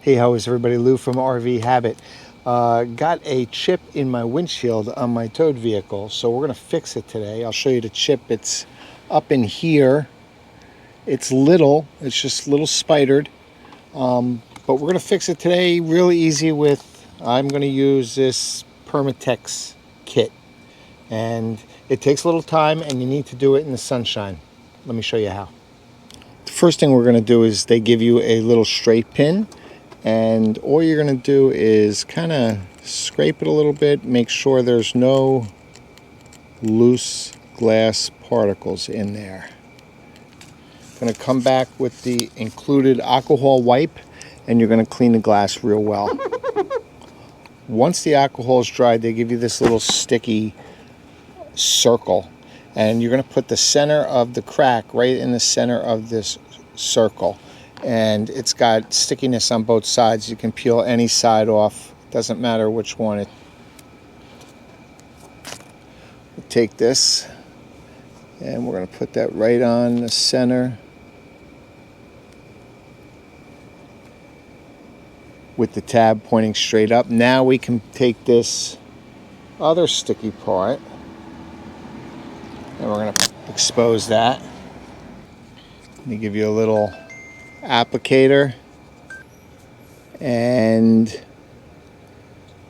Hey, how is everybody? Lou from RV Habit. Got a chip in my windshield on my towed vehicle, so we're going to fix it today. I'll show you the chip. It's up in here. It's little. It's just little spidered. But we're going to fix it today really easy I'm going to use this Permatex kit. And it takes a little time, and you need to do it in the sunshine. Let me show you how. The first thing we're going to do is they give you a little straight pin. And all you're going to do is kind of scrape it a little bit, make sure there's no loose glass particles in there. Going to come back with the included alcohol wipe, and you're going to clean the glass real well. Once the alcohol is dried, they give you this little sticky circle, and you're going to put the center of the crack right in the center of this circle. And it's got stickiness on both sides. You can peel any side off. Doesn't matter which one. Take this, and we're going to put that right on the center with the tab pointing straight up. Now we can take this other sticky part, and we're going to expose that. Let me give you a little applicator, and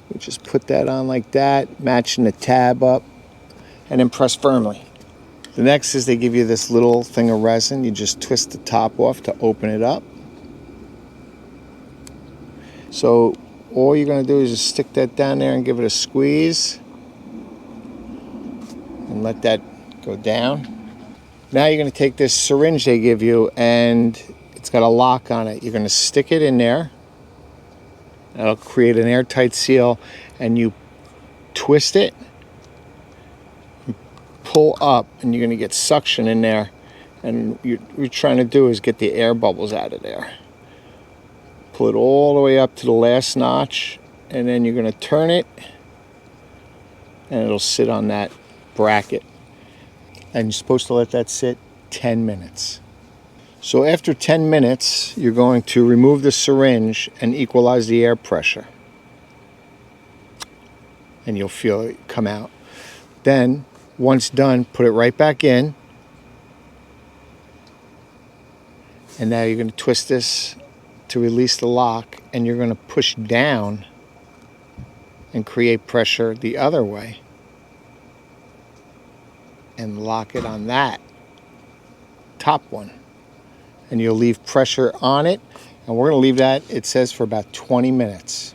we just put that on like that, matching the tab up, and then press firmly. The next is they give you this little thing of resin. You just twist the top off to open it up. So all you're going to do is just stick that down there and give it a squeeze and let that go down. Now you're going to take this syringe they give you, and it's got a lock on it. You're going to stick it in there. That'll create an airtight seal, and you twist it, pull up, and you're going to get suction in there. And what you're trying to do is get the air bubbles out of there. Pull it all the way up to the last notch, and then you're going to turn it, and it'll sit on that bracket. And you're supposed to let that sit 10 minutes. So after 10 minutes, you're going to remove the syringe and equalize the air pressure. And you'll feel it come out. Then, once done, put it right back in. And now you're going to twist this to release the lock, and you're going to push down and create pressure the other way. And lock it on that top one. And you'll leave pressure on it, and we're going to leave that, it says, for about 20 minutes.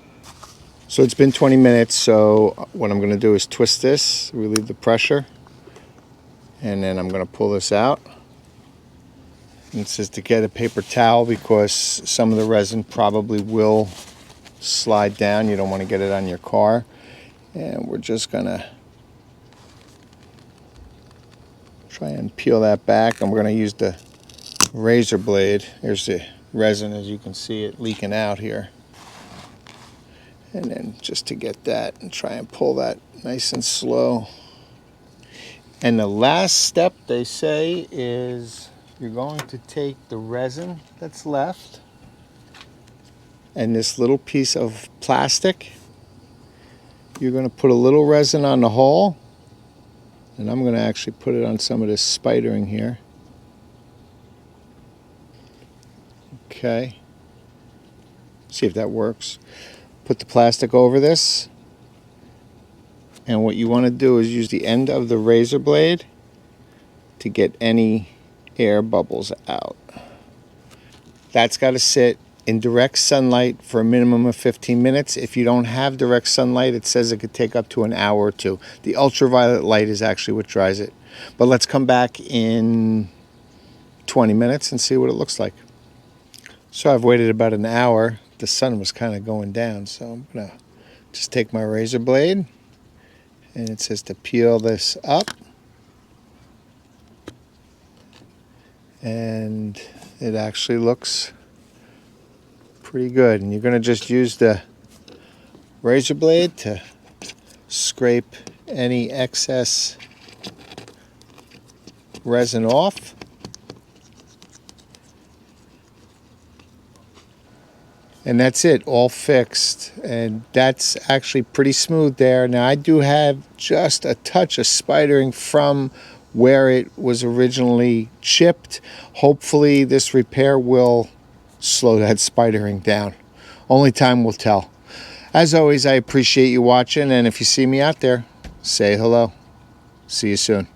So it's been 20 minutes, so what I'm going to do is twist this, relieve the pressure, and then I'm going to pull this out. And it says to get a paper towel because some of the resin probably will slide down. You don't want to get it on your car. And we're just going to try and peel that back, and we're going to use the razor blade. Here's the resin, as you can see it leaking out here. And then just to get that and try and pull that nice and slow. And the last step, they say, is you're going to take the resin that's left and this little piece of plastic. You're going to put a little resin on the hole, and I'm going to actually put it on some of this spidering here. Okay. See if that works. Put the plastic over this, and what you want to do is use the end of the razor blade to get any air bubbles out. That's got to sit in direct sunlight for a minimum of 15 minutes. If you don't have direct sunlight, it says it could take up to an hour or two. The ultraviolet light is actually what dries it. But let's come back in 20 minutes and see what it looks like. So I've waited about an hour. The sun was kind of going down, so I'm going to just take my razor blade, and it says to peel this up. And it actually looks pretty good. And you're going to just use the razor blade to scrape any excess resin off. And that's it, all fixed. And that's actually pretty smooth there. Now I do have just a touch of spidering from where it was originally chipped. Hopefully this repair will slow that spidering down. Only time will tell. As always, I appreciate you watching, and if you see me out there, say hello. See you soon.